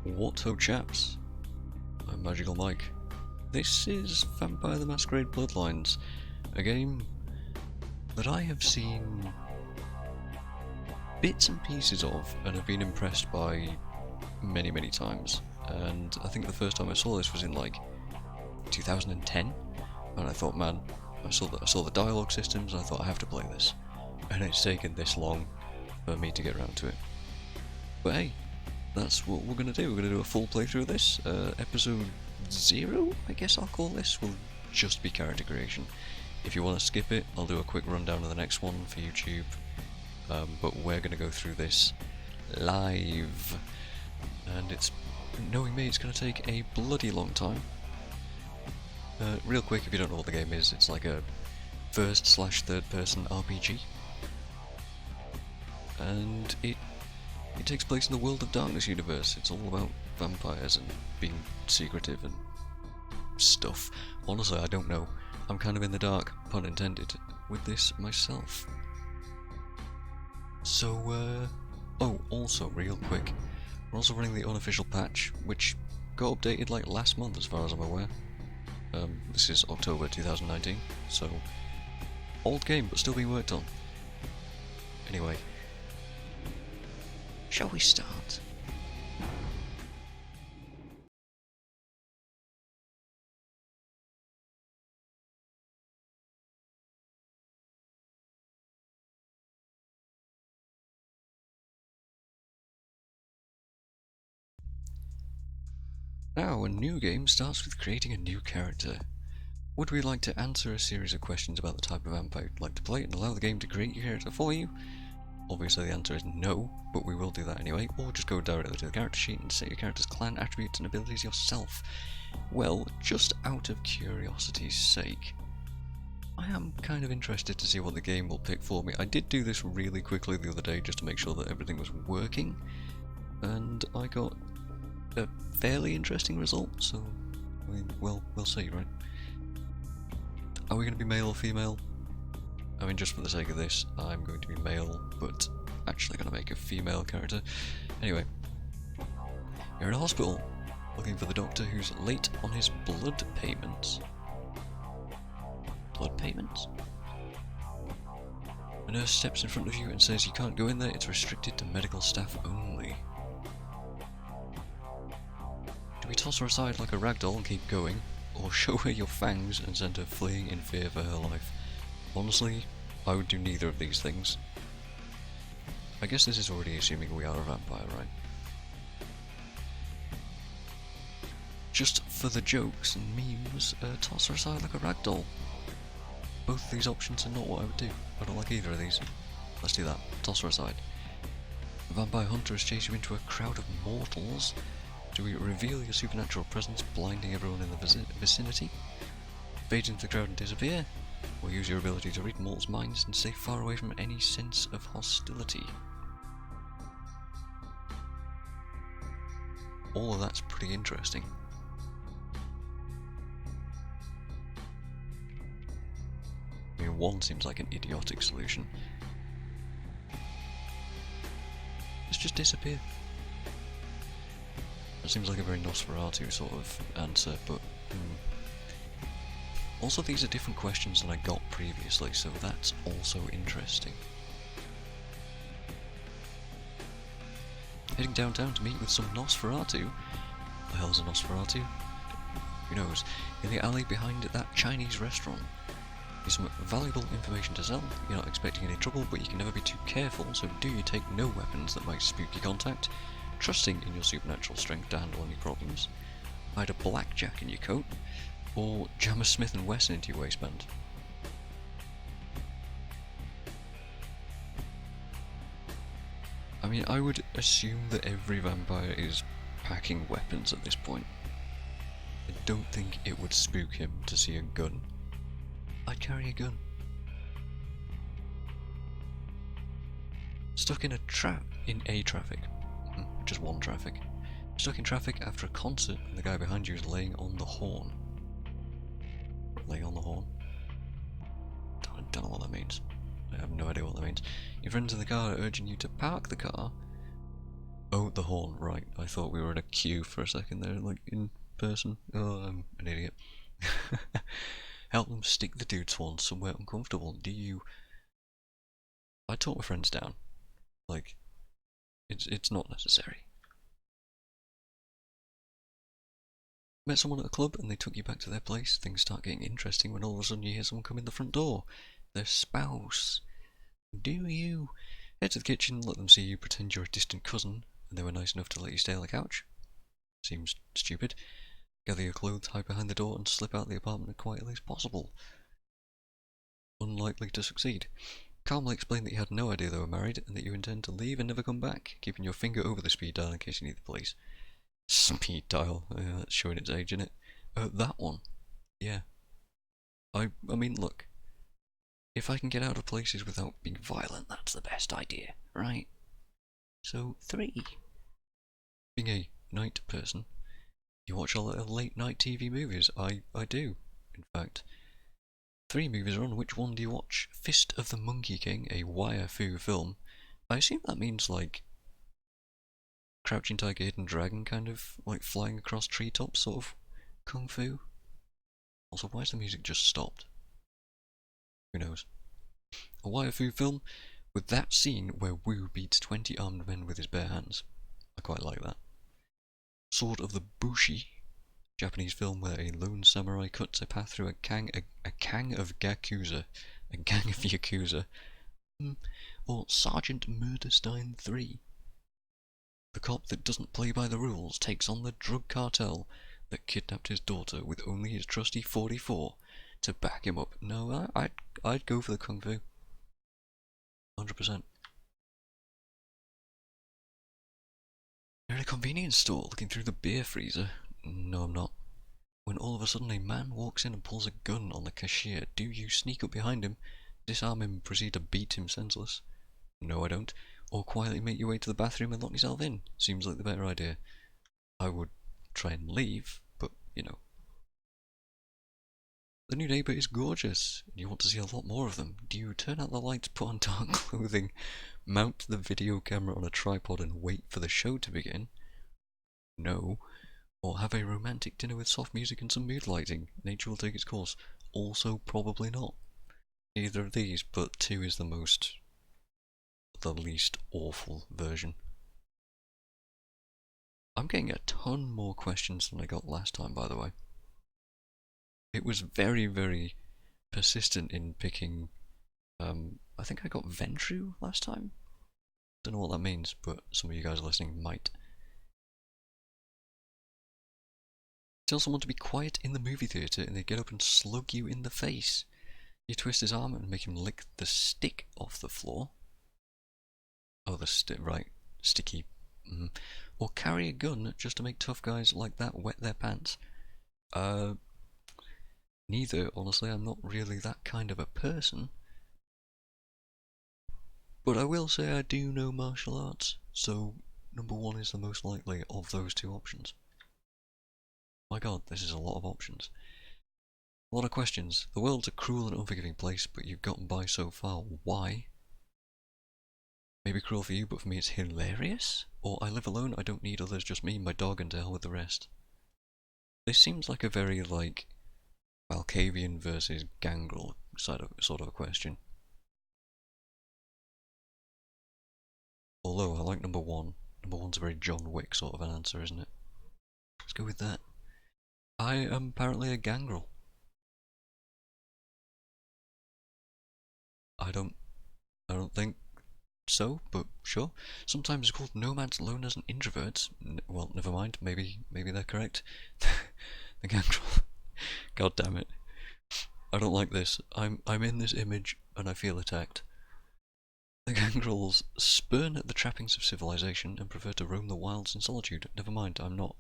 What ho chaps, I'm MagicalMike. This is Vampire the Masquerade Bloodlines, a game that I have seen bits and pieces of and have been impressed by many times. And I think the first time I saw this was in like 2010, and I thought, man, I saw the dialogue systems and I thought I have to play this, and it's taken this long for me to get around to it. But hey, that's what we're going to do. We're going to do a full playthrough of this. Episode 0, I guess I'll call this, will just be character creation. If you want to skip it, I'll do a quick rundown of the next one for YouTube. But we're going to go through this live. And it's, knowing me, it's going to take a bloody long time. Real quick, if you don't know what the game is, it's like a first/third person RPG. And it takes place in the World of Darkness universe. It's all about vampires and being secretive and stuff. Honestly, I don't know. I'm kind of in the dark, pun intended, with this myself. So, oh, also, real quick, we're also running the unofficial patch, which got updated like last month as far as I'm aware. This is October 2019, so old game, but still being worked on. Anyway, shall we start? Now, a new game starts with creating a new character. Would we like to answer a series of questions about the type of vampire you'd like to play and allow the game to create your character for you? Obviously the answer is no, but we will do that anyway, or just go directly to the character sheet and set your character's clan, attributes and abilities yourself. Well, just out of curiosity's sake, I am kind of interested to see what the game will pick for me. I did do this really quickly the other day just to make sure that everything was working, and I got a fairly interesting result, so, I mean, well, we'll see, right? Are we going to be male or female? I mean, just for the sake of this, I'm going to be male, but actually going to make a female character. Anyway, you're in a hospital, looking for the doctor who's late on his blood payments. Blood payments? A nurse steps in front of you and says you can't go in there, it's restricted to medical staff only. Do we toss her aside like a ragdoll and keep going, or show her your fangs and send her fleeing in fear for her life? Honestly, I would do neither of these things. I guess this is already assuming we are a vampire, right? Just for the jokes and memes, toss her aside like a ragdoll. Both of these options are not what I would do. I don't like either of these. Let's do that. Toss her aside. A vampire hunter has chased you into a crowd of mortals. Do we reveal your supernatural presence, blinding everyone in the vicinity? Fade into the crowd and disappear? Or use your ability to read mortals' minds and stay far away from any sense of hostility? All of that's pretty interesting. I mean, one seems like an idiotic solution. Let's just disappear. That seems like a very Nosferatu sort of answer, but also these are different questions than I got previously, so that's also interesting. Heading downtown to meet with some Nosferatu. The hell's a Nosferatu? Who knows? In the alley behind that Chinese restaurant. There's some valuable information to sell. You're not expecting any trouble, but you can never be too careful, so do you take no weapons that might spook your contact, trusting in your supernatural strength to handle any problems. Hide a blackjack in your coat, or jam a Smith & Wesson into your waistband. I mean, I would assume that every vampire is packing weapons at this point. I don't think it would spook him to see a gun. I'd carry a gun. Stuck in a traffic. Just one traffic. Stuck in traffic after a concert and the guy behind you is laying on the horn. Laying on the horn? Don't know what that means. I have no idea what that means. Your friends in the car are urging you to park the car, Oh, the horn, right. I thought we were in a queue for a second there, like in person. Oh, I'm an idiot. Help them stick the dude's horn somewhere uncomfortable. Do you... I talk my friends down. Like, it's not necessary. Met someone at a club and they took you back to their place. Things start getting interesting when all of a sudden you hear someone come in the front door. Their spouse. Do you head to the kitchen, let them see you, pretend you're a distant cousin, and they were nice enough to let you stay on the couch? Seems stupid. Gather your clothes, hide behind the door, and slip out of the apartment as quietly as possible. Unlikely to succeed. Calmly explain that you had no idea they were married and that you intend to leave and never come back, keeping your finger over the speed dial in case you need the police. Speed dial, that's showing its age, innit? That one. Yeah. I mean, look. If I can get out of places without being violent, that's the best idea, right? So, 3. Being a night person, you watch a lot of late night TV movies. I do, in fact. 3 movies are on. Which one do you watch? Fist of the Monkey King, a wire fu film. I assume that means like Crouching Tiger, Hidden Dragon, kind of like flying across treetops, sort of kung fu. Also, why has the music just stopped? Who knows? A wire fu film with that scene where Wu beats 20 armed men with his bare hands. I quite like that. Sword of the Bushi, Japanese film where a lone samurai cuts a path through a gang of Yakuza. A gang of Yakuza. Or Sergeant Murderstein 3. The cop that doesn't play by the rules takes on the drug cartel that kidnapped his daughter with only his trusty 44 to back him up. No, I'd go for the kung fu. 100%. You're in a convenience store looking through the beer freezer. No, I'm not. When all of a sudden a man walks in and pulls a gun on the cashier, do you sneak up behind him, disarm him, and proceed to beat him senseless? No, I don't. Or quietly make your way to the bathroom and lock yourself in? Seems like the better idea. I would try and leave, but, you know. The new neighbour is gorgeous, and you want to see a lot more of them. Do you turn out the lights, put on dark clothing, mount the video camera on a tripod and wait for the show to begin? No. Or have a romantic dinner with soft music and some mood lighting. Nature will take its course. Also probably not. Neither of these, but 2 is the least awful version. I'm getting a ton more questions than I got last time, by the way. It was very, very persistent in picking, I think I got Ventru last time? Don't know what that means, but some of you guys listening might. Tell someone to be quiet in the movie theatre and they get up and slug you in the face. You twist his arm and make him lick the stick off the floor. Oh, the stick, right. Sticky. Or carry a gun just to make tough guys like that wet their pants. Neither, honestly. I'm not really that kind of a person. But I will say I do know martial arts, so number 1 is the most likely of those 2 options. My god, this is a lot of options. A lot of questions. The world's a cruel and unforgiving place, but you've gotten by so far. Why? Maybe cruel for you, but for me it's hilarious? Or I live alone, I don't need others, just me, my dog, and to hell with the rest. This seems like a very, like, Malkavian versus Gangrel sort of a question. Although, I like number 1. Number 1's a very John Wick sort of an answer, isn't it? Let's go with that. I am apparently a Gangrel. I don't think so, but sure. Sometimes it's called nomads, loners, and introverts. Well, never mind. Maybe they're correct. The Gangrel. God damn it. I don't like this. I'm in this image and I feel attacked. The Gangrels spurn at the trappings of civilization and prefer to roam the wilds in solitude. Never mind, I'm not.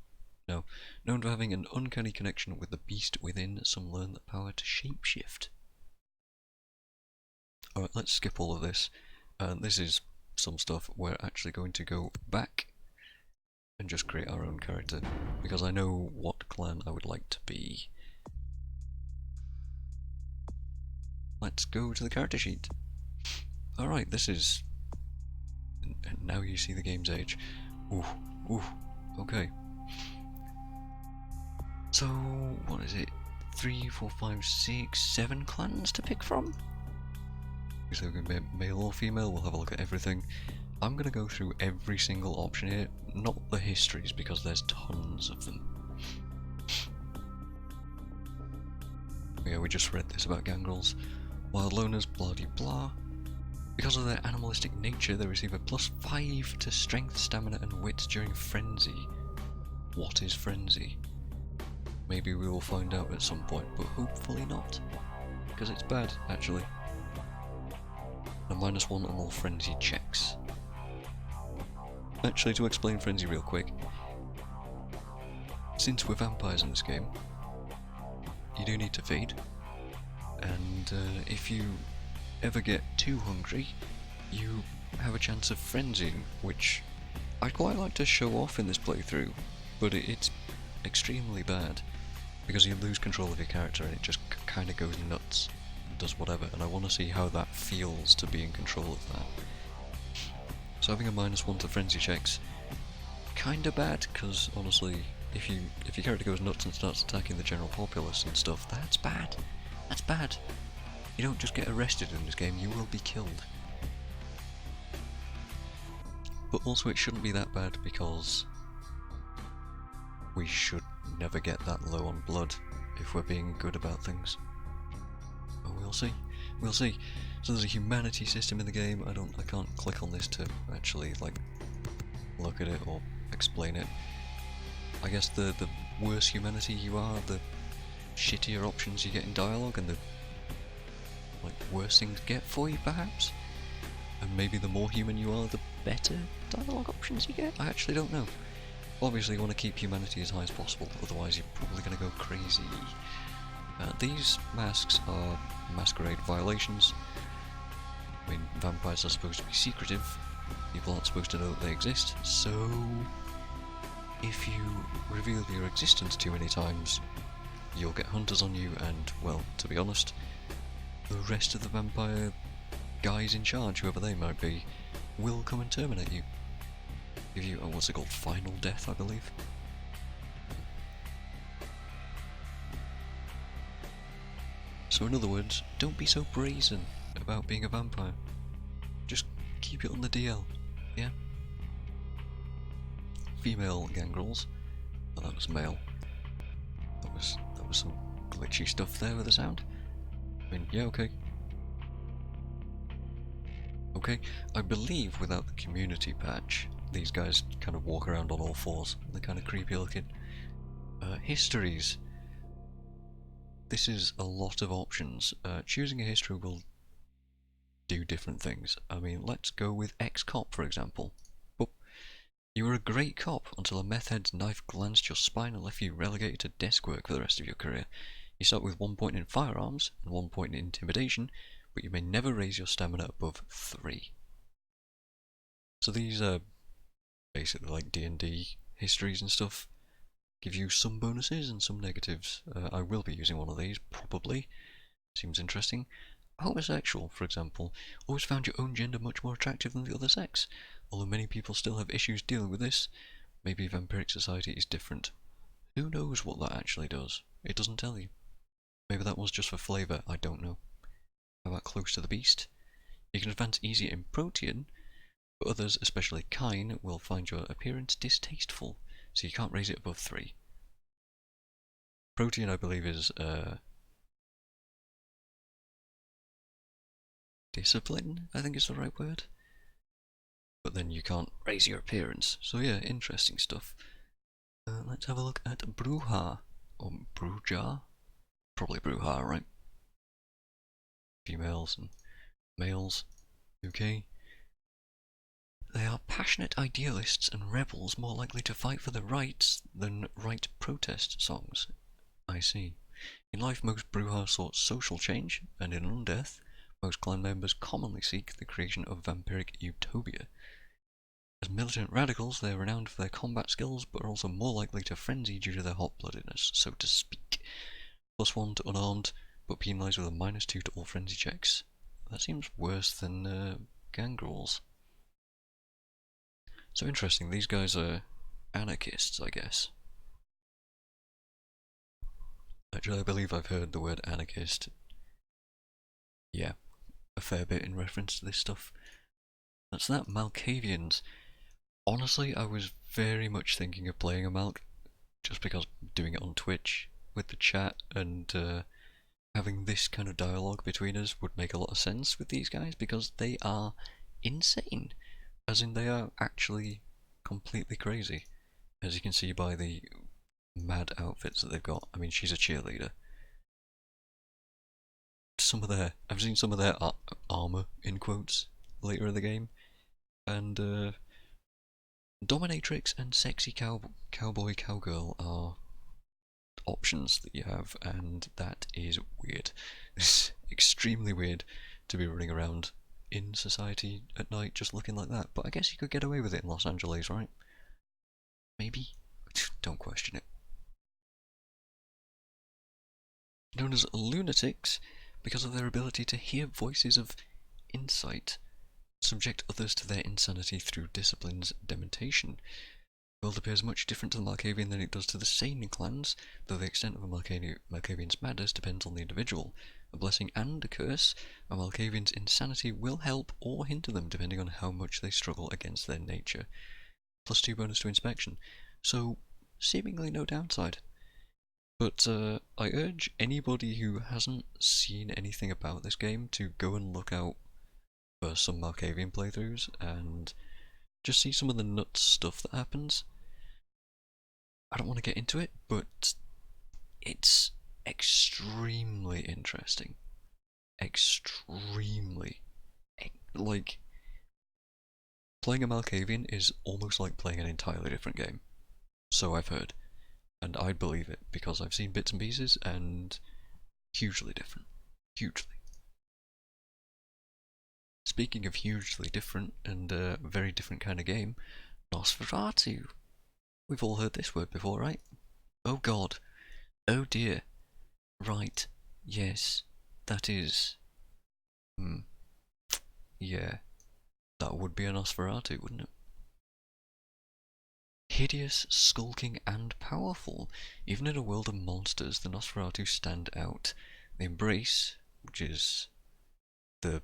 No. Known for having an uncanny connection with the beast within, some learn the power to shapeshift. Alright, let's skip all of this. This is some stuff we're actually going to go back and just create our own character, because I know what clan I would like to be. Let's go to the character sheet. Alright, this is... and now you see the game's age. Ooh, ooh, okay. So, what is it? 3, 4, 5, 6, 7 clans to pick from? So we can be male or female, we'll have a look at everything. I'm going to go through every single option here, not the histories because there's tons of them. Yeah, we just read this about gangrels. Wild loners, blah de blah. Because of their animalistic nature, they receive a +5 to strength, stamina and wit during frenzy. What is frenzy? Maybe we will find out at some point, but hopefully not. Because it's bad, actually. A -1 on all frenzy checks. Actually, to explain frenzy real quick, since we're vampires in this game, you do need to feed, and if you ever get too hungry, you have a chance of frenzying, which I'd quite like to show off in this playthrough, but it's extremely bad, because you lose control of your character and it just kind of goes nuts and does whatever, and I want to see how that feels to be in control of that. So having a -1 to frenzy checks, kinda bad, because honestly, if your character goes nuts and starts attacking the general populace and stuff, that's bad. That's bad. You don't just get arrested in this game, you will be killed. But also it shouldn't be that bad because we should never get that low on blood if we're being good about things. But we'll see. We'll see. So there's a humanity system in the game. I can't click on this to actually like look at it or explain it. I guess the worse humanity you are, the shittier options you get in dialogue and the like worse things get for you perhaps. And maybe the more human you are, the better dialogue options you get? I actually don't know. Obviously you want to keep humanity as high as possible, otherwise you're probably going to go crazy. These masks are Masquerade violations. I mean, vampires are supposed to be secretive. People aren't supposed to know that they exist, so if you reveal your existence too many times, you'll get hunters on you and, well, to be honest, the rest of the vampire guys in charge, whoever they might be, will come and terminate you. Give you, what's it called, final death, I believe. So in other words, don't be so brazen about being a vampire. Just keep it on the DL, yeah? Female gangrels. Oh, that was male. That was some glitchy stuff there with the sound. I mean, yeah, okay. Okay, I believe without the community patch, these guys kind of walk around on all fours. They're kind of creepy looking. Histories. This is a lot of options. Choosing a history will do different things. I mean, let's go with ex-cop, for example. Oh, you were a great cop until a meth head's knife glanced your spine and left you relegated to desk work for the rest of your career. You start with 1 point in firearms and 1 point in intimidation, but you may never raise your stamina above 3. So these are basically like D&D histories and stuff. Give you some bonuses and some negatives. I will be using one of these, probably. Seems interesting. Homosexual, for example, always found your own gender much more attractive than the other sex. Although many people still have issues dealing with this, maybe vampiric society is different. Who knows what that actually does? It doesn't tell you. Maybe that was just for flavour, I don't know. How about close to the beast? You can advance easier in Protean, but others, especially Kine, will find your appearance distasteful, so you can't raise it above 3. Protean, I believe, is discipline, I think is the right word. But then you can't raise your appearance. So yeah, interesting stuff. Let's have a look at Bruja, or Bruja? Probably Bruja, right? Females and males. Okay. They are passionate idealists and rebels more likely to fight for their rights than write protest songs. I see. In life, most Bruja sought social change, and in Undeath, most clan members commonly seek the creation of vampiric utopia. As militant radicals, they are renowned for their combat skills, but are also more likely to frenzy due to their hot-bloodedness, so to speak. +1 to unarmed, but penalised with a -2 to all frenzy checks. That seems worse than gangrels. So interesting, these guys are anarchists, I guess. Actually, I believe I've heard the word anarchist, yeah, a fair bit in reference to this stuff. That's that, Malkavians. Honestly, I was very much thinking of playing a Malk, just because doing it on Twitch with the chat and having this kind of dialogue between us would make a lot of sense with these guys, because they are insane. As in, they are actually completely crazy, as you can see by the mad outfits that they've got. I mean, she's a cheerleader. I've seen some of their armor in quotes later in the game, and dominatrix and sexy cowboy cowgirl are options that you have, and that is weird. It's extremely weird to be running around in society at night just looking like that, but I guess you could get away with it in Los Angeles, right? Maybe? Don't question it. Known as lunatics because of their ability to hear voices of insight, subject others to their insanity through discipline's dementation. The world appears much different to the Malkavian than it does to the Sane clans, though the extent of a Malkavian's madness depends on the individual. A blessing and a curse, a Malkavian's insanity will help or hinder them depending on how much they struggle against their nature. +2 bonus to inspection, so seemingly no downside. But I urge anybody who hasn't seen anything about this game to go and look out for some Malkavian playthroughs and just see some of the nuts stuff that happens. I don't want to get into it, but it's extremely interesting. Extremely. Like, playing a Malkavian is almost like playing an entirely different game. So I've heard. And I'd believe it, because I've seen bits and pieces, and hugely different. Hugely. Speaking of hugely different and a very different kind of game, Nosferatu. We've all heard this word before, right? Oh god. Oh dear. Right. Yes. That is. Yeah. That would be a Nosferatu, wouldn't it? Hideous, skulking, and powerful. Even in a world of monsters, the Nosferatu stand out. They embrace, which is the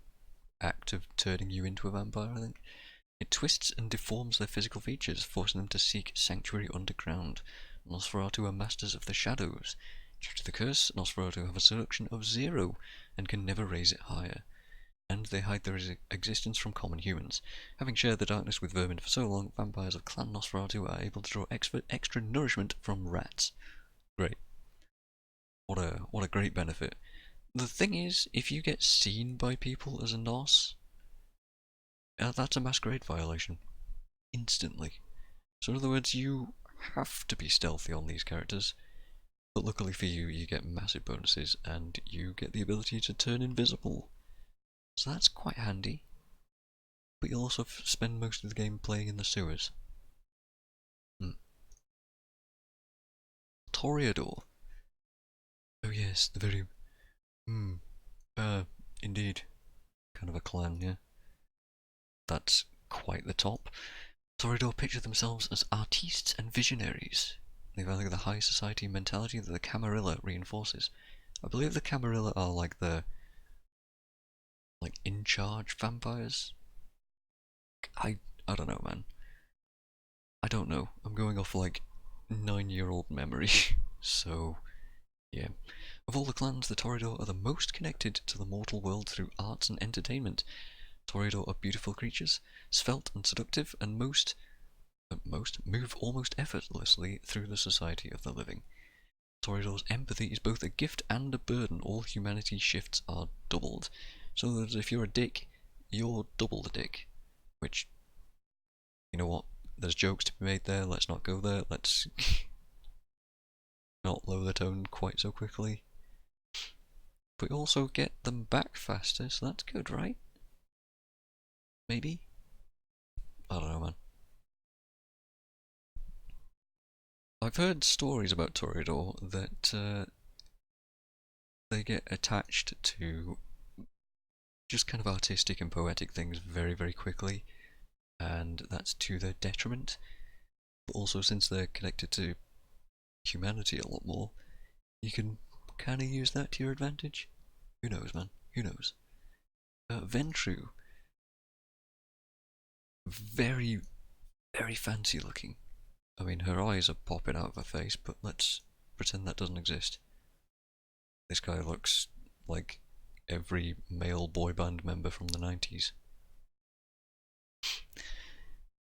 act of turning you into a vampire, I think. It twists and deforms their physical features, forcing them to seek sanctuary underground. Nosferatu are masters of the shadows. Due to the curse, Nosferatu have a seduction of 0 and can never raise it higher. And they hide their existence from common humans. Having shared the darkness with vermin for so long, vampires of Clan Nosferatu are able to draw extra nourishment from rats. Great. What a great benefit. The thing is, if you get seen by people as a Nos, that's a Masquerade violation. Instantly. So in other words, you have to be stealthy on these characters. But luckily for you, you get massive bonuses, and you get the ability to turn invisible. So that's quite handy. But you'll also spend most of the game playing in the sewers. Toreador. Oh yes, the very... indeed. Kind of a clan, yeah. That's quite the top. Toreador picture themselves as artistes and visionaries. They value the high society mentality that the Camarilla reinforces. I believe the Camarilla are like the... in-charge vampires? I don't know, man. I don't know. I'm going off 9-year-old memory. So, yeah. Of all the clans, the Toreador are the most connected to the mortal world through arts and entertainment. Toreador are beautiful creatures, svelte and seductive, and move almost effortlessly through the society of the living. Toreador's empathy is both a gift and a burden. All humanity shifts are doubled. So that if you're a dick, you're double the dick. Which, you know what? There's jokes to be made there. Let's not go there. Let's not lower the tone quite so quickly. But you also get them back faster, so that's good, right? Maybe? I don't know, man. I've heard stories about Toreador that they get attached to just kind of artistic and poetic things very, very quickly. and that's to their detriment. But also, since they're connected to humanity a lot more, you can kind of use that to your advantage. Who knows, man? Who knows? Ventru, very, very fancy looking. I mean, her eyes are popping out of her face, but let's pretend that doesn't exist. This guy looks like every male boy band member from the 90s.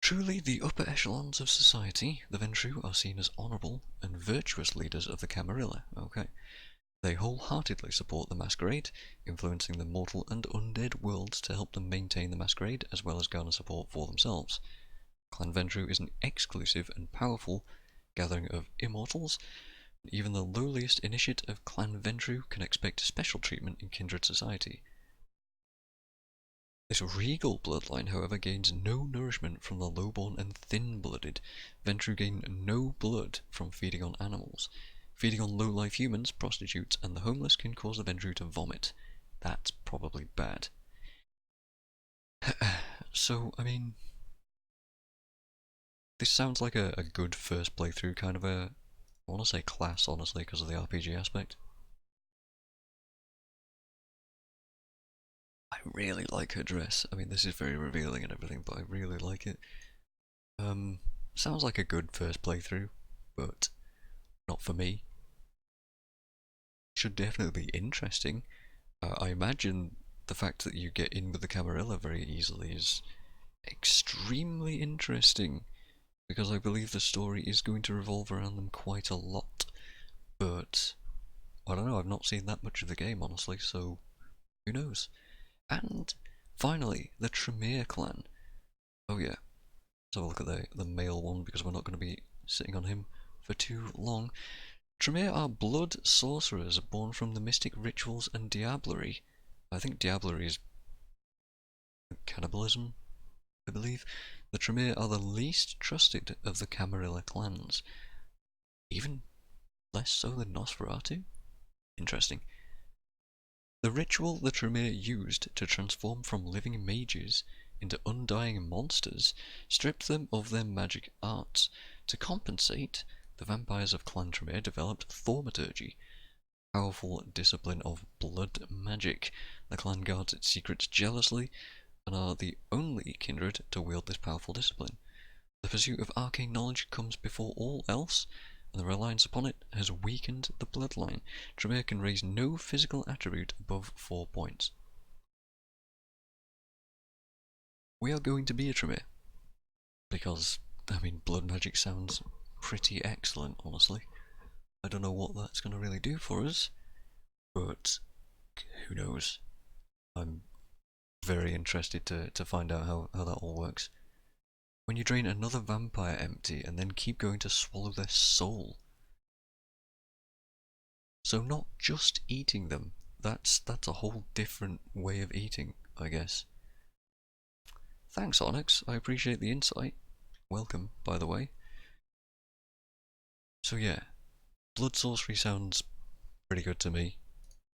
Truly the upper echelons of society, the Ventru are seen as honourable and virtuous leaders of the Camarilla. Okay. They wholeheartedly support the Masquerade, influencing the mortal and undead worlds to help them maintain the Masquerade as well as garner support for themselves. Clan Ventru is an exclusive and powerful gathering of immortals. Even the lowliest initiate of Clan Ventru can expect special treatment in kindred society. This regal bloodline, however, gains no nourishment from the lowborn and thin-blooded. Ventru gain no blood from feeding on animals. Feeding on low-life humans, prostitutes, and the homeless can cause the Ventru to vomit. That's probably bad. So, I mean, this sounds like a good first playthrough, kind of a, I want to say class, honestly, because of the RPG aspect. I really like her dress. I mean, this is very revealing and everything, but I really like it. Sounds like a good first playthrough, but not for me. Should definitely be interesting. I imagine the fact that you get in with the Camarilla very easily is extremely interesting, because I believe the story is going to revolve around them quite a lot. But I don't know, I've not seen that much of the game, honestly, so who knows? And finally, the Tremere clan. Oh yeah, let's have a look at the male one, because we're not going to be sitting on him for too long. Tremere are blood sorcerers born from the mystic rituals and diablerie. I think diablerie is cannibalism, I believe. The Tremere are the least trusted of the Camarilla clans. Even less so than Nosferatu? Interesting. The ritual the Tremere used to transform from living mages into undying monsters stripped them of their magic arts. To compensate, the vampires of Clan Tremere developed thaumaturgy, powerful discipline of blood magic. The clan guards its secrets jealously and are the only kindred to wield this powerful discipline. The pursuit of arcane knowledge comes before all else, and the reliance upon it has weakened the bloodline. Tremere can raise no physical attribute above 4 points. We are going to be a Tremere, because, I mean, blood magic sounds pretty excellent, honestly. I don't know what that's going to really do for us, but who knows. I'm very interested to find out how that all works. When you drain another vampire empty and then keep going to swallow their soul. So not just eating them, that's a whole different way of eating, I guess. Thanks, Onyx, I appreciate the insight. Welcome, by the way. So yeah, blood sorcery sounds pretty good to me.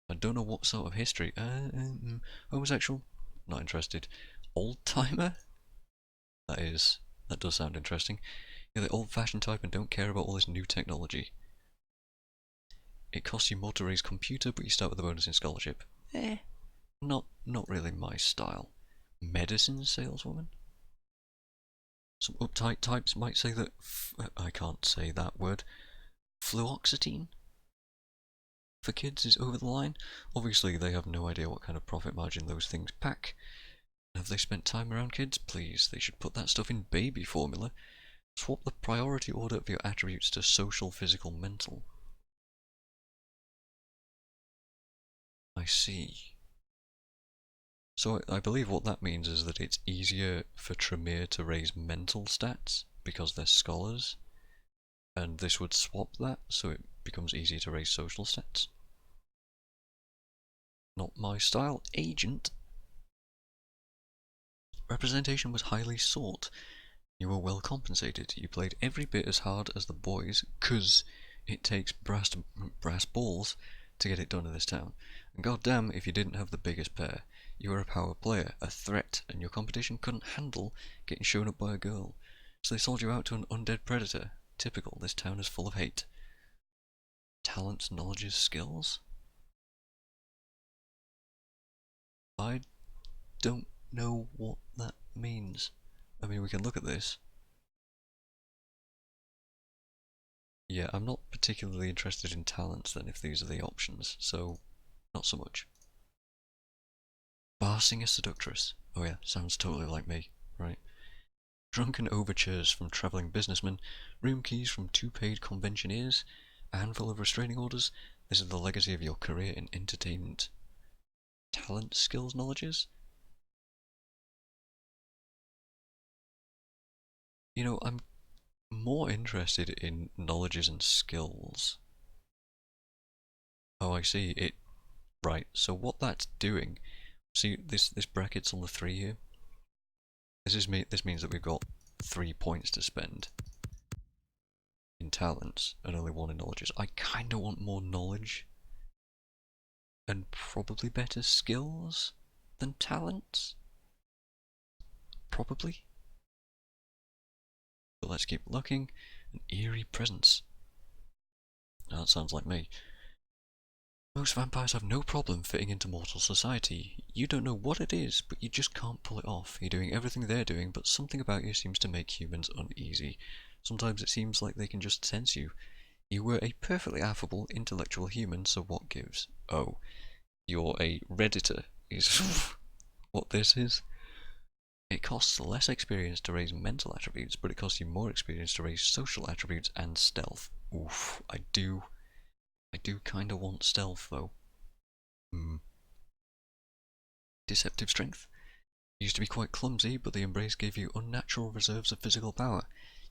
I don't know what sort of history. Homosexual? Not interested. Old-timer? That does sound interesting. You're the old-fashioned type and don't care about all this new technology. It costs you more to raise computer, but you start with a bonus in scholarship. Not really my style. Medicine saleswoman? Some uptight types might say that I can't say that word. Fluoxetine? For kids is over the line. Obviously they have no idea what kind of profit margin those things pack. Have they spent time around kids? Please, they should put that stuff in baby formula. Swap the priority order of your attributes to social, physical, mental. I see. So I believe what that means is that it's easier for Tremere to raise mental stats because they're scholars, and this would swap that so it becomes easier to raise social stats. Not my style. Agent. Representation was highly sought. You were well compensated. You played every bit as hard as the boys, 'cause it takes brass balls to get it done in this town. And goddamn if you didn't have the biggest pair. You were a power player, a threat, and your competition couldn't handle getting shown up by a girl. So they sold you out to an undead predator. Typical, this town is full of hate. Talents, knowledges, skills? I don't know what that means. I mean, we can look at this. Yeah, I'm not particularly interested in talents then, if these are the options, so not so much. Bar singer seductress. Oh yeah, sounds totally like me, right? Drunken overtures from travelling businessmen, room keys from two paid conventioneers, a handful of restraining orders. This is the legacy of your career in entertainment. Talent, skills, knowledges? You know, I'm more interested in knowledges and skills. Oh, I see. It right. So what that's doing? See, this bracket's on the 3 here. This means that we've got 3 points to spend in talents and only 1 in knowledges. I kind of want more knowledge and probably better skills than talents. Probably. But let's keep looking. An eerie presence. Oh, that sounds like me. Most vampires have no problem fitting into mortal society. You don't know what it is, but you just can't pull it off. You're doing everything they're doing, but something about you seems to make humans uneasy. Sometimes it seems like they can just sense you. You were a perfectly affable, intellectual human, so what gives? Oh, you're a Redditor, is what this is. It costs less experience to raise mental attributes, but it costs you more experience to raise social attributes and stealth. Oof, I do kinda want stealth though. Hmm. Deceptive strength. Used to be quite clumsy, but the embrace gave you unnatural reserves of physical power.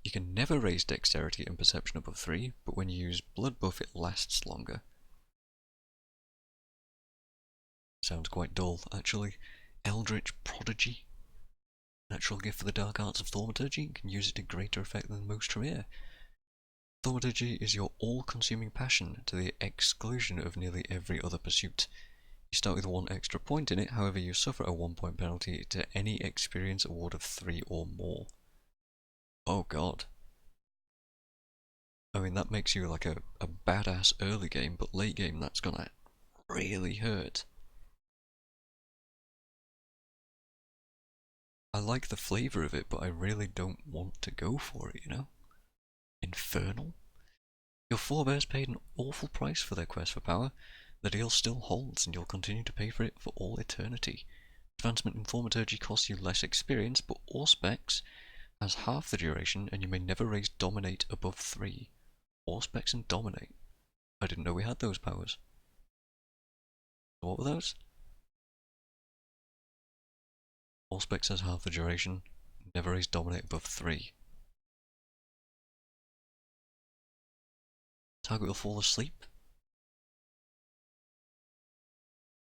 You can never raise dexterity and perception above 3, but when you use blood buff it lasts longer. Sounds quite dull, actually. Eldritch Prodigy. Natural gift for the dark arts of thaumaturgy, and can use it to greater effect than most Tremere. Thaumaturgy is your all-consuming passion, to the exclusion of nearly every other pursuit. You start with 1 extra point in it, however you suffer a 1-point penalty to any experience award of 3 or more. Oh god. I mean, that makes you like a badass early game, but late game that's gonna really hurt. I like the flavour of it, but I really don't want to go for it, you know? Infernal? Your forebears paid an awful price for their quest for power. The deal still holds, and you'll continue to pay for it for all eternity. Advancement in thaumaturgy costs you less experience, but Auspex has half the duration, and you may never raise Dominate above 3. Auspex and Dominate. I didn't know we had those powers. What were those? Auspex has half the duration, never raise Dominate above 3. Target will fall asleep.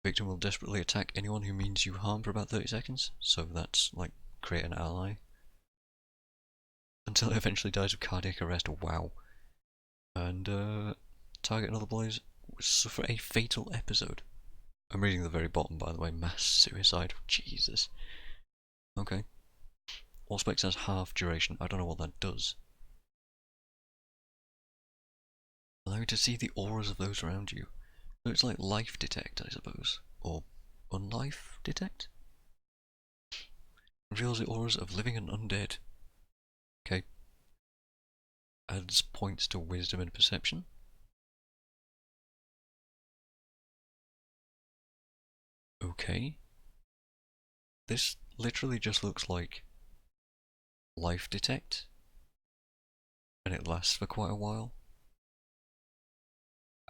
Victim will desperately attack anyone who means you harm for about 30 seconds, so that's like create an ally. Until it eventually dies of cardiac arrest, wow. And target another boys suffer a fatal episode. I'm reading the very bottom by the way, mass suicide, Jesus. Okay. Auspex has half duration, I don't know what that does. Allow you to see the auras of those around you. So it's like life detect, I suppose. Or unlife detect? Reveals the auras of living and undead. Okay. Adds points to wisdom and perception. Okay. This literally just looks like life detect. And it lasts for quite a while.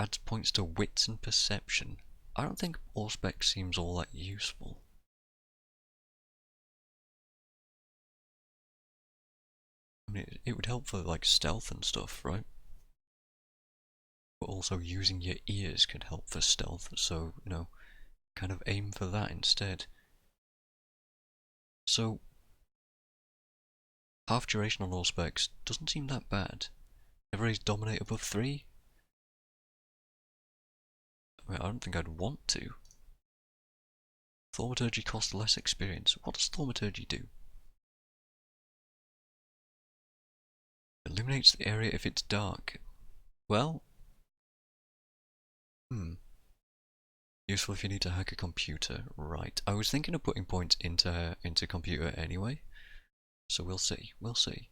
Adds points to wits and perception. I don't think Auspex seems all that useful. I mean, it would help for like stealth and stuff, right? But also using your ears can help for stealth, so, you know, kind of aim for that instead. So, half duration on Auspex doesn't seem that bad. Never raise Dominate above 3? I mean, I don't think I'd want to. Thaumaturgy costs less experience. What does thaumaturgy do? Illuminates the area if it's dark. Well, useful if you need to hack a computer. Right. I was thinking of putting points into computer anyway. So we'll see. We'll see.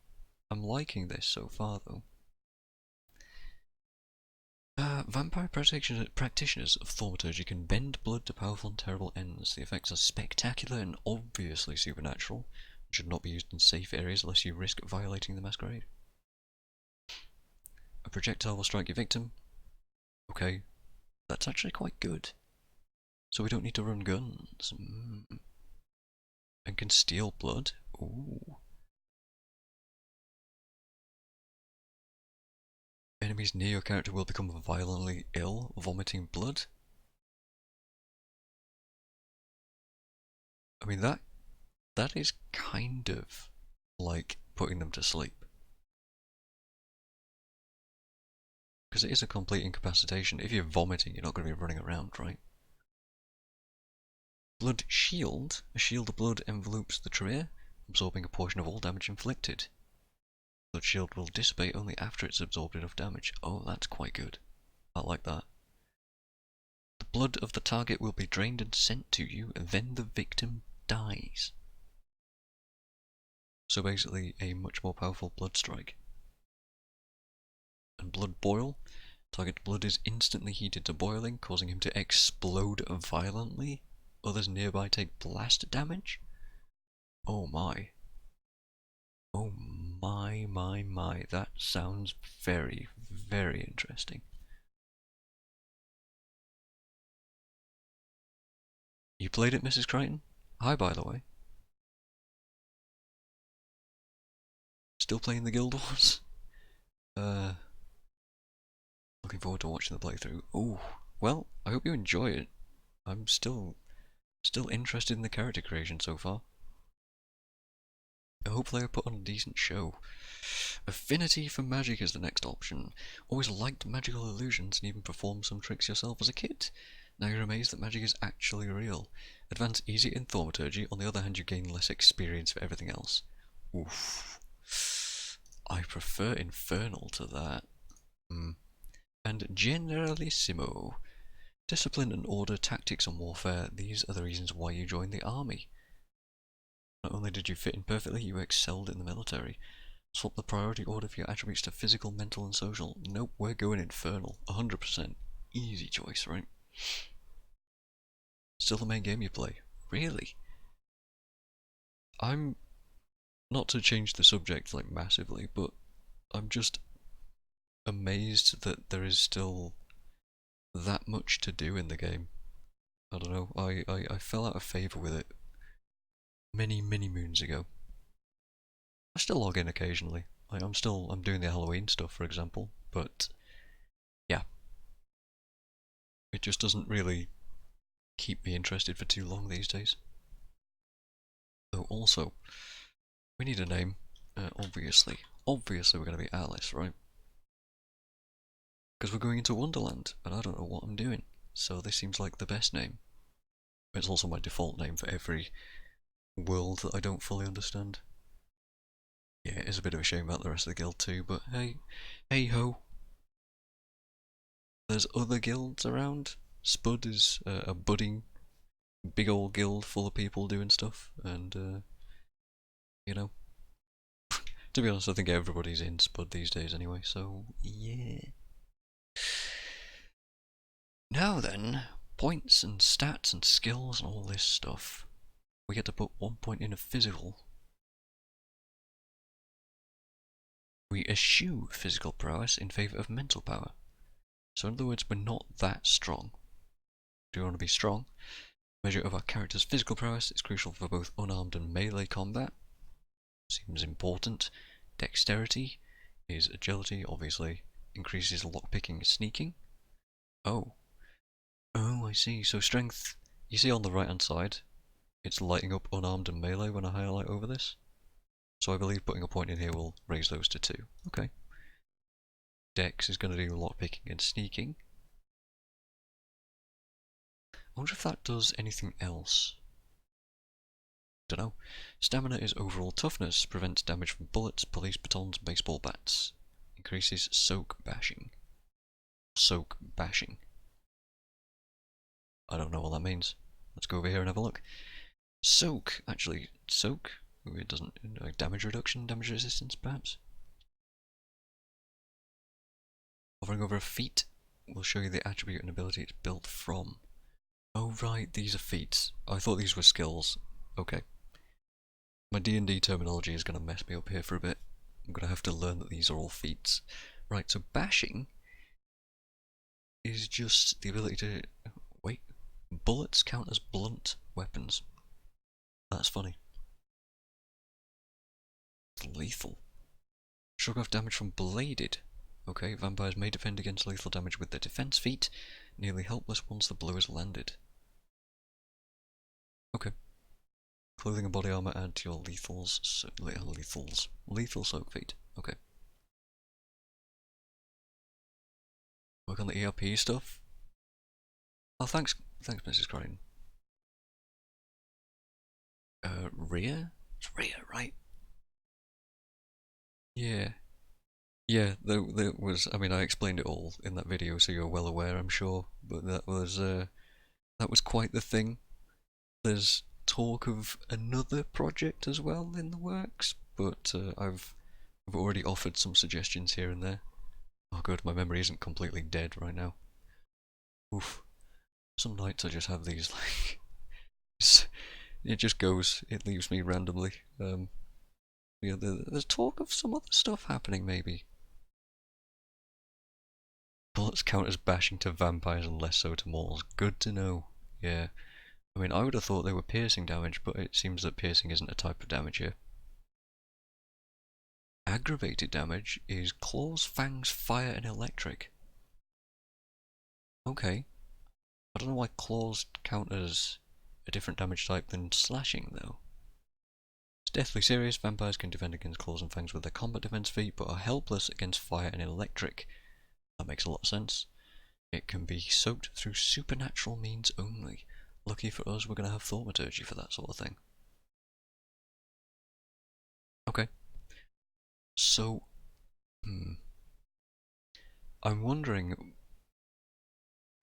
I'm liking this so far, though. Vampire practitioners of thaumaturgy can bend blood to powerful and terrible ends. The effects are spectacular and obviously supernatural, and should not be used in safe areas unless you risk violating the Masquerade. A projectile will strike your victim. Okay, that's actually quite good. So we don't need to run guns. And can steal blood. Ooh. Enemies near your character will become violently ill, vomiting blood. I mean, that is kind of like putting them to sleep. Because it is a complete incapacitation. If you're vomiting, you're not going to be running around, right? Blood shield. A shield of blood envelopes the Tremere, absorbing a portion of all damage inflicted. Blood shield will dissipate only after it's absorbed enough damage. Oh, that's quite good. I like that. The blood of the target will be drained and sent to you, and then the victim dies. So basically, a much more powerful blood strike. And blood boil. Target blood is instantly heated to boiling, causing him to explode violently. Others nearby take blast damage. Oh my. Oh my. That sounds very, very interesting. You played it, Mrs. Crichton? Hi, by the way. Still playing the Guild Wars? Looking forward to watching the playthrough. Oh, well, I hope you enjoy it. I'm still interested in the character creation so far. Hopefully I put on a decent show. Affinity for magic is the next option. Always liked magical illusions and even performed some tricks yourself as a kid. Now you're amazed that magic is actually real. Advance easy in thaumaturgy, on the other hand you gain less experience for everything else. Oof. I prefer infernal to that. And generalissimo. Discipline and order, tactics and warfare, these are the reasons why you joined the army. Not only did you fit in perfectly, you excelled in the military. Swap the priority order for your attributes to physical, mental and social. Nope, we're going infernal. 100%. Easy choice, right? Still the main game you play. Really? I'm... Not to change the subject, like, massively, but I'm just amazed that there is still that much to do in the game. I don't know, I fell out of favour with it many moons ago. I still log in occasionally. I'm doing the Halloween stuff, for example, but yeah. It just doesn't really keep me interested for too long these days. Oh, also, we need a name. Obviously we're going to be Alice, right? Because we're going into Wonderland, and I don't know what I'm doing, so this seems like the best name. It's also my default name for every world that I don't fully understand. Yeah, it is a bit of a shame about the rest of the guild too, but hey ho. There's other guilds around. Spud is a budding, big old guild full of people doing stuff, and you know, to be honest, I think everybody's in Spud these days anyway, so yeah. Now then, points and stats and skills and all this stuff. We get to put 1 point in a physical. We eschew physical prowess in favour of mental power. So in other words, we're not that strong. Do you want to be strong? Measure of our character's physical prowess is crucial for both unarmed and melee combat. Seems important. Dexterity is agility, obviously. Increases lockpicking and sneaking. Oh. Oh, I see. So strength, you see on the right hand side, it's lighting up unarmed and melee when I highlight over this. So I believe putting a point in here will raise those to 2. Okay. Dex is going to do lockpicking and sneaking. I wonder if that does anything else. Dunno. Stamina is overall toughness, prevents damage from bullets, police batons, baseball bats. Increases soak bashing. Soak bashing. I don't know what that means. Let's go over here and have a look. Soak, actually, soak? It doesn't, damage reduction, damage resistance, perhaps? Hovering over a feat will show you the attribute and ability it's built from. Oh right, these are feats. I thought these were skills. Okay. My D&D terminology is going to mess me up here for a bit. I'm going to have to learn that these are all feats. Right, so bashing is just the ability to... Wait. Bullets count as blunt weapons. That's funny. It's lethal. Shrug off damage from bladed. Okay, vampires may defend against lethal damage with their defense feat, nearly helpless once the blow is landed. Okay. Clothing and body armor add to your lethal soak feat. Okay. Work on the ERP stuff. Oh, thanks, Mrs. Crane. Rhea? It's Rhea, right? Yeah. Yeah, there was, I mean, I explained it all in that video, so you're well aware, I'm sure, but that was quite the thing. There's talk of another project as well in the works, but I've already offered some suggestions here and there. Oh good, my memory isn't completely dead right now. Oof. Some nights I just have these, like, it just goes, it leaves me randomly. Yeah, there's talk of some other stuff happening, maybe. Bullets count as bashing to vampires and less so to mortals. Good to know. Yeah. I mean, I would have thought they were piercing damage, but it seems that piercing isn't a type of damage here. Aggravated damage is claws, fangs, fire, and electric. Okay. I don't know why claws count as a different damage type than slashing, though. It's deathly serious. Vampires can defend against claws and fangs with their combat defense feat, but are helpless against fire and electric. That makes a lot of sense. It can be soaked through supernatural means only. Lucky for us, we're going to have thaumaturgy for that sort of thing. Okay. So, I'm wondering,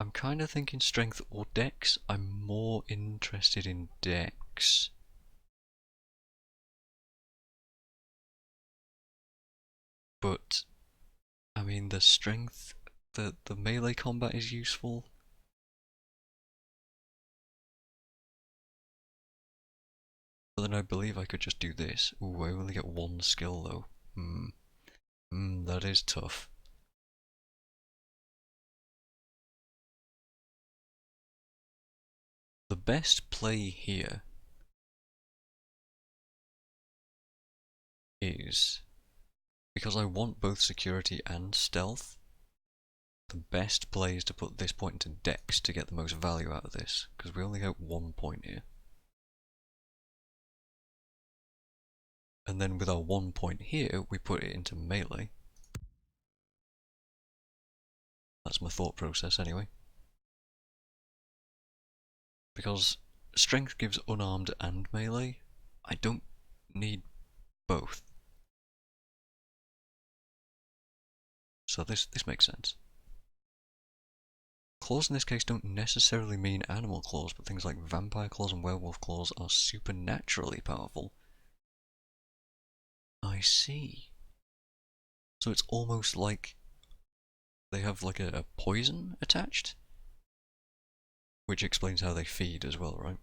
I'm kind of thinking strength or dex. I'm more interested in dex. But, I mean, the strength, the melee combat is useful. But then I believe I could just do this. Ooh, I only get one skill though. That is tough. The best play here is, because I want both security and stealth, the best play is to put this point into dex to get the most value out of this, because we only get 1 point here. And then with our 1 point here, we put it into melee. That's my thought process anyway. Because strength gives unarmed and melee. I don't need both. So this makes sense. Claws in this case don't necessarily mean animal claws, but things like vampire claws and werewolf claws are supernaturally powerful. I see. So it's almost like they have like a poison attached? Which explains how they feed as well, right?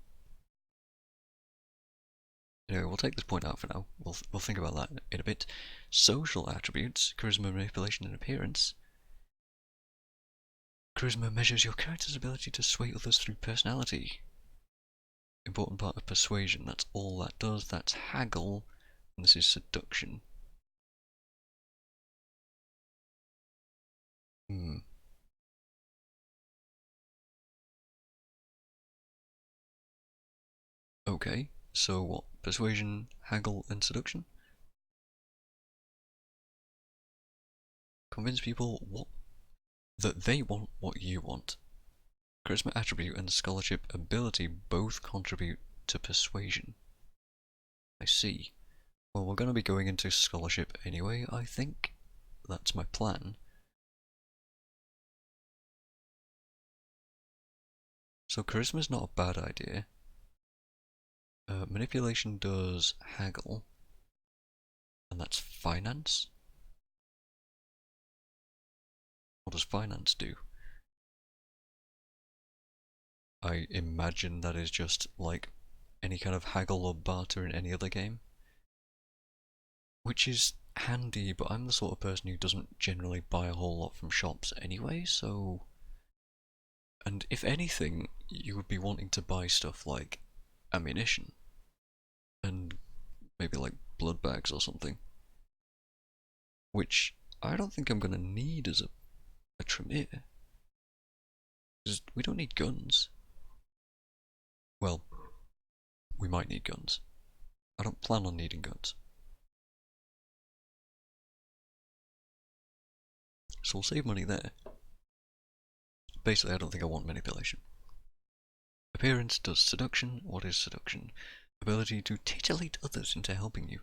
Anyway, we'll take this point out for now. We'll think about that in a bit. Social attributes, charisma, manipulation, and appearance. Charisma measures your character's ability to sway others through personality. Important part of persuasion, that's all that does. That's haggle, and this is seduction. Okay, so what? Persuasion, haggle, and seduction? Convince people that they want what you want. Charisma attribute and scholarship ability both contribute to persuasion. I see. Well, we're going to be going into scholarship anyway, I think. That's my plan. So charisma's not a bad idea. Manipulation does haggle. And that's finance? What does finance do? I imagine that is just like any kind of haggle or barter in any other game. Which is handy, but I'm the sort of person who doesn't generally buy a whole lot from shops anyway, so... And if anything, you would be wanting to buy stuff like ammunition. And maybe like blood bags or something. Which I don't think I'm going to need as a Tremere. Because we don't need guns. Well, we might need guns. I don't plan on needing guns. So we'll save money there. Basically, I don't think I want manipulation. Appearance does seduction. What is seduction? Ability to titillate others into helping you.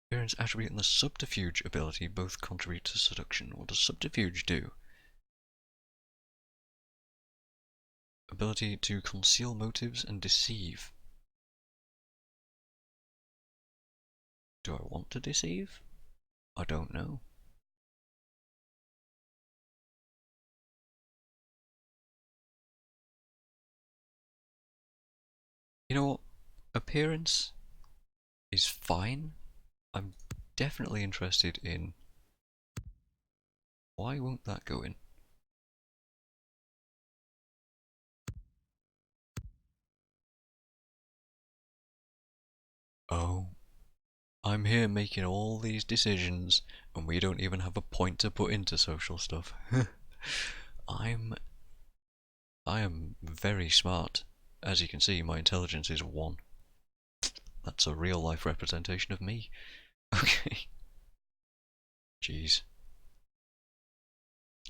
Appearance attribute and the subterfuge ability both contribute to seduction. What does subterfuge do? Ability to conceal motives and deceive. Do I want to deceive? I don't know. You know what? Appearance is fine. I'm definitely interested in... Why won't that go in? Oh. I'm here making all these decisions and we don't even have a point to put into social stuff. I am very smart. As you can see, my intelligence is 1. That's a real life representation of me. Okay. Jeez.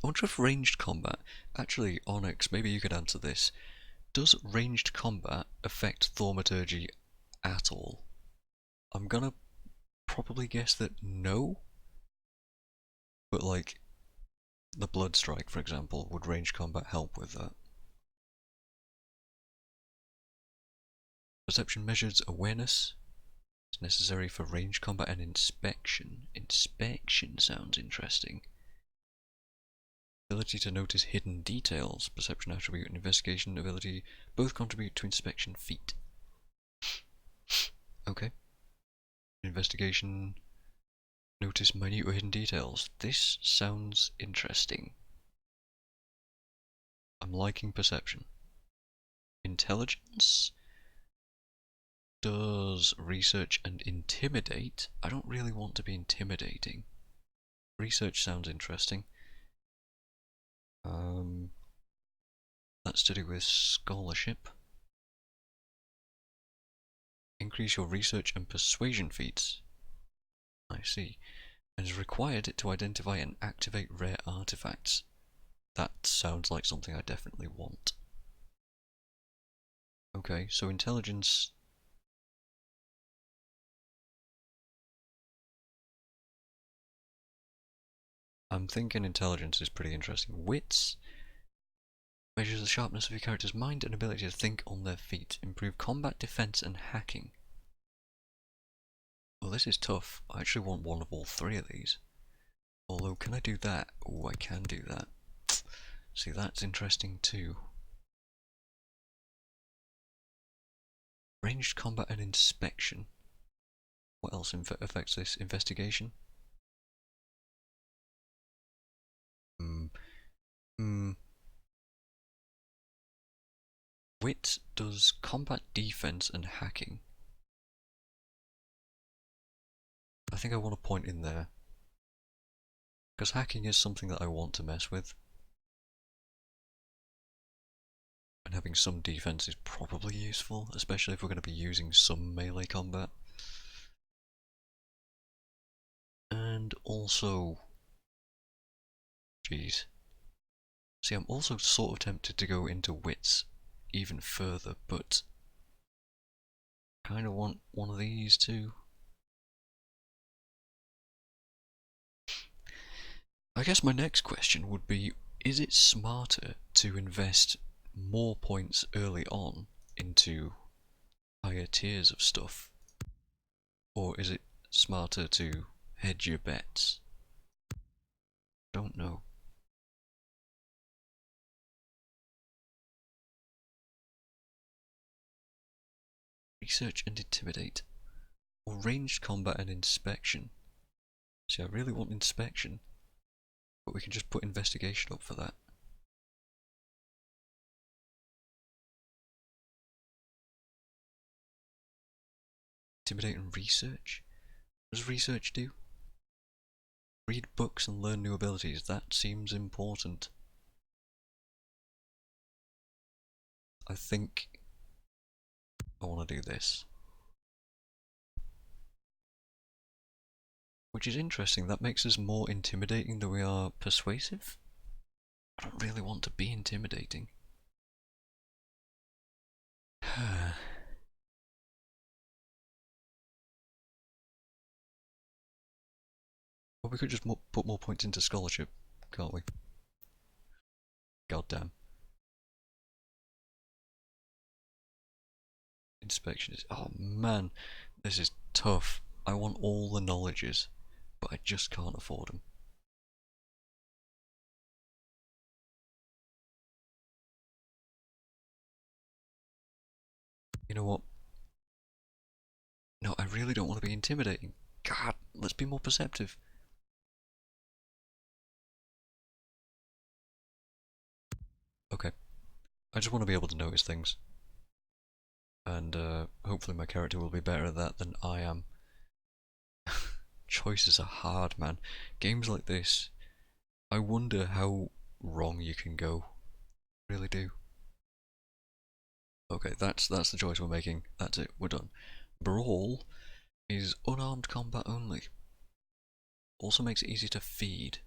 I wonder if ranged combat... Actually, Onyx, maybe you could answer this. Does ranged combat affect thaumaturgy at all? I'm gonna probably guess that no. But like, the blood strike, for example, would ranged combat help with that? Perception measures awareness. It's necessary for range combat and inspection. Inspection sounds interesting. Ability to notice hidden details. Perception attribute and investigation ability both contribute to inspection feat. Okay. Investigation. Notice minute or hidden details. This sounds interesting. I'm liking perception. Intelligence does research and intimidate. I don't really want to be intimidating. Research sounds interesting. That's to do with scholarship. Increase your research and persuasion feats. I see. And is required to identify and activate rare artifacts. That sounds like something I definitely want. Okay, so intelligence... I'm thinking intelligence is pretty interesting. Wits measures the sharpness of your character's mind and ability to think on their feet. Improve combat, defense, and hacking. Well, this is tough. I actually want one of all 3 of these. Although, can I do that? Oh, I can do that. See, that's interesting too. Ranged combat and inspection. What else affects this? Investigation? Wit does combat, defense, and hacking. I think I want to point in there. Because hacking is something that I want to mess with. And having some defense is probably useful, especially if we're going to be using some melee combat. And also... Jeez. See, I'm also sort of tempted to go into wits even further, but Kind of want one of these too. I guess my next question would be, is it smarter to invest more points early on into higher tiers of stuff? Or is it smarter to hedge your bets? Don't know. Research and intimidate. Or ranged combat and inspection. See, I really want inspection, but we can just put investigation up for that. Intimidate and research? What does research do? Read books and learn new abilities. That seems important. I think I want to do this. Which is interesting, that makes us more intimidating than we are persuasive. I don't really want to be intimidating. Well, we could just put more points into scholarship, can't we? Goddamn. Inspection is... Oh man, this is tough. I want all the knowledges, but I just can't afford them. You know what? No, I really don't want to be intimidating. God, let's be more perceptive. Okay. I just want to be able to notice things. And hopefully my character will be better at that than I am. Choices are hard, man. Games like this, I wonder how wrong you can go. I really do. Okay, that's the choice we're making. That's it, we're done. Brawl is unarmed combat only. Also makes it easy to feed.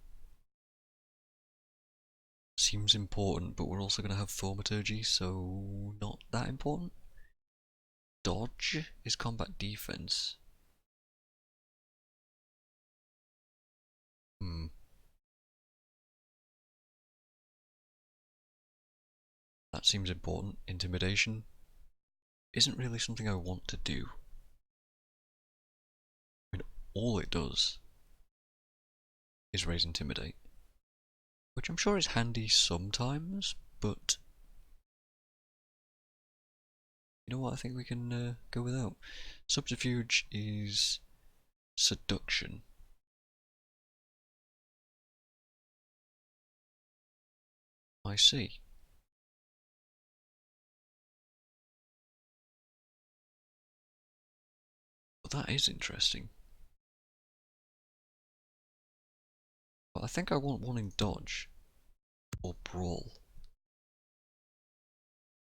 Seems important, but we're also going to have thaumaturgy, so not that important. Dodge is combat defense. That seems important. Intimidation isn't really something I want to do. I mean, all it does is raise intimidate, which I'm sure is handy sometimes, but you know what, I think we can go without. Subterfuge is seduction. I see. Well, that is interesting. But I think I want one in dodge or brawl.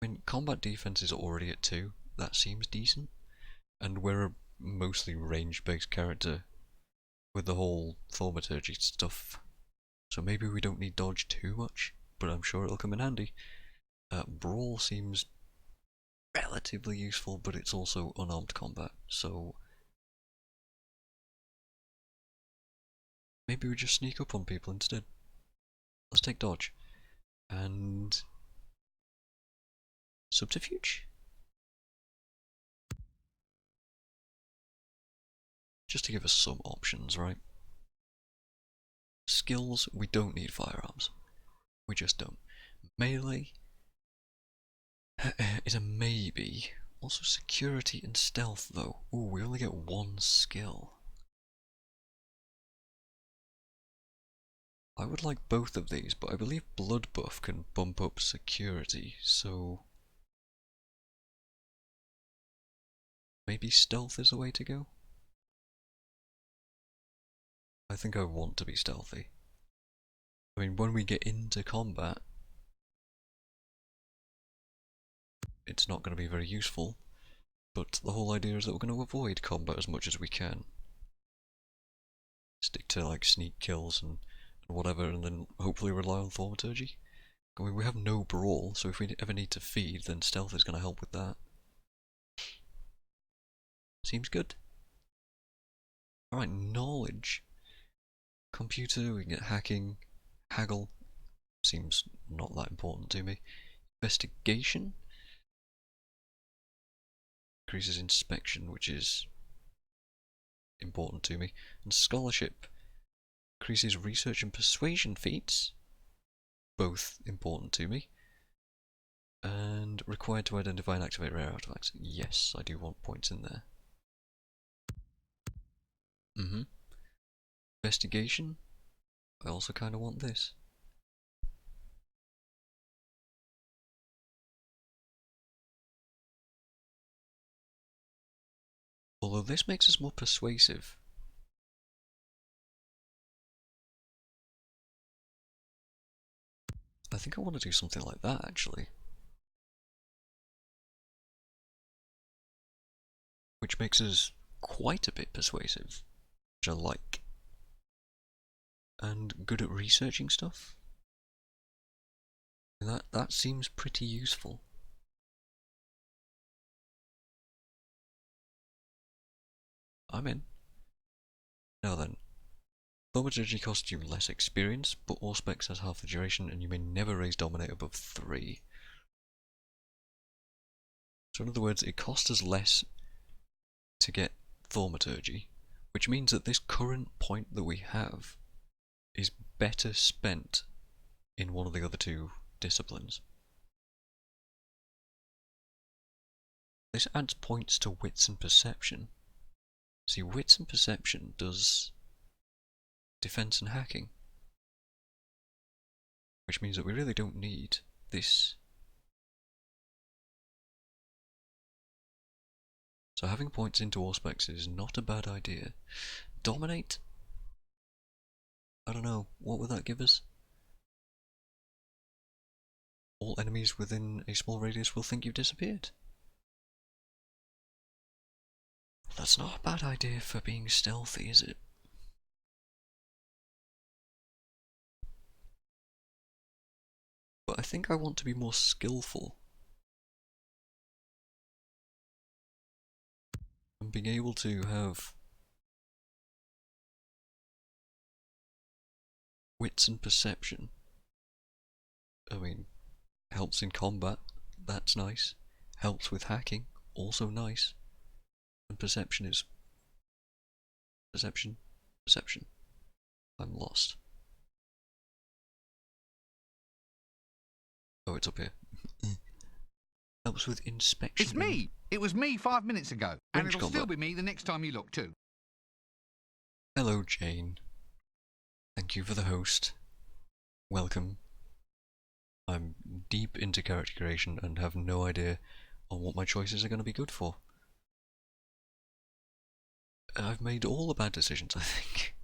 I mean, combat defense is already at 2. That seems decent. And we're a mostly range-based character with the whole thaumaturgy stuff. So maybe we don't need dodge too much, but I'm sure it'll come in handy. Brawl seems relatively useful, but it's also unarmed combat, so maybe we just sneak up on people instead. Let's take dodge. And subterfuge? Just to give us some options, right? Skills, we don't need firearms. We just don't. Melee is a maybe. Also security and stealth though. Ooh, we only get one skill. I would like both of these, but I believe blood buff can bump up security, so maybe stealth is the way to go? I think I want to be stealthy. I mean, when we get into combat, it's not going to be very useful, but the whole idea is that we're going to avoid combat as much as we can. Stick to like sneak kills and whatever, and then hopefully rely on thaumaturgy. I mean, we have no brawl, so if we ever need to feed, then stealth is going to help with that. Seems good. Alright, knowledge. Computer, we can get hacking. Haggle. Seems not that important to me. Investigation. Increases inspection, which is important to me. And scholarship. Increases research and persuasion feats. Both important to me. And required to identify and activate rare artifacts. Yes, I do want points in there. Investigation. I also kind of want this. Although this makes us more persuasive. I think I want to do something like that, actually. Which makes us quite a bit persuasive, which I like. And good at researching stuff. That seems pretty useful. I'm in. Now then. Thaumaturgy costs you less experience, but Auspex has half the duration, and you may never raise Dominate above 3. So in other words, it costs us less to get Thaumaturgy, which means that this current point that we have is better spent in one of the other two disciplines. This adds points to Wits and Perception. See, Wits and Perception does defense and hacking, which means that we really don't need this. So having points into Auspex is not a bad idea. Dominate? I don't know, what would that give us? All enemies within a small radius will think you've disappeared. That's not a bad idea for being stealthy, is it? But I think I want to be more skillful. And being able to have Wits and Perception. I mean, helps in combat, that's nice. Helps with hacking, also nice. And perception is... Perception? Perception. I'm lost. Oh, it's up here. Helps with inspection. It's me! It was me 5 minutes ago. And it'll still be me the next time you look too. Hello, Jane. Thank you for the host. Welcome. I'm deep into character creation and have no idea on what my choices are going to be good for. I've made all the bad decisions, I think.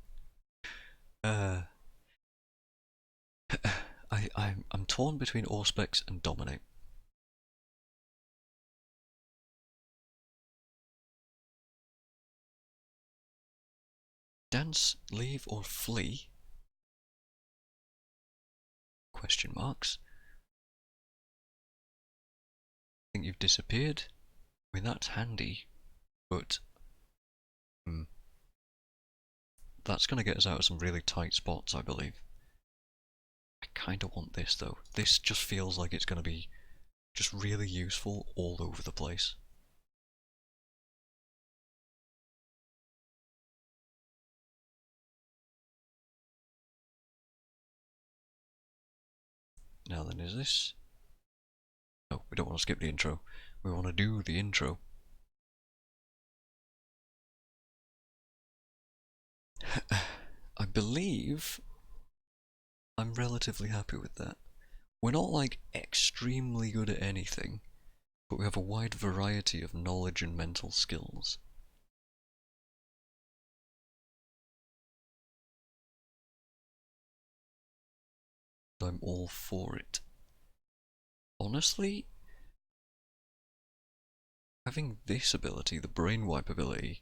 I'm torn between Auspex and Dominate. Dance, leave, or flee? Question marks. Think you've disappeared? I mean, that's handy, but that's going to get us out of some really tight spots, I believe. I kind of want this, though. This just feels like it's going to be just really useful all over the place. Now then, is this... No, we don't want to skip the intro. We want to do the intro. I believe I'm relatively happy with that. We're not like extremely good at anything, but we have a wide variety of knowledge and mental skills. I'm all for it. Honestly, having this ability, the brain wipe ability,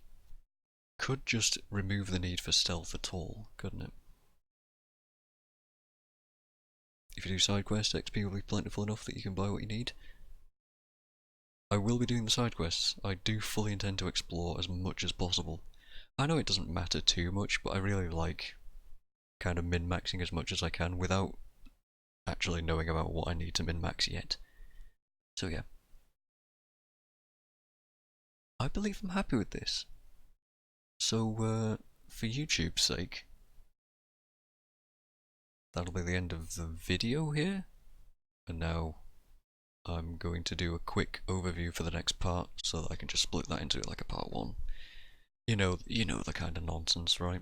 could just remove the need for stealth at all, couldn't it? If you do side quests, XP will be plentiful enough that you can buy what you need. I will be doing the side quests. I do fully intend to explore as much as possible. I know it doesn't matter too much, but I really like kind of min-maxing as much as I can without actually knowing about what I need to min-max yet. So yeah. I believe I'm happy with this. So, for YouTube's sake, that'll be the end of the video here. And now I'm going to do a quick overview for the next part so that I can just split that into like a part 1. You know the kind of nonsense, right?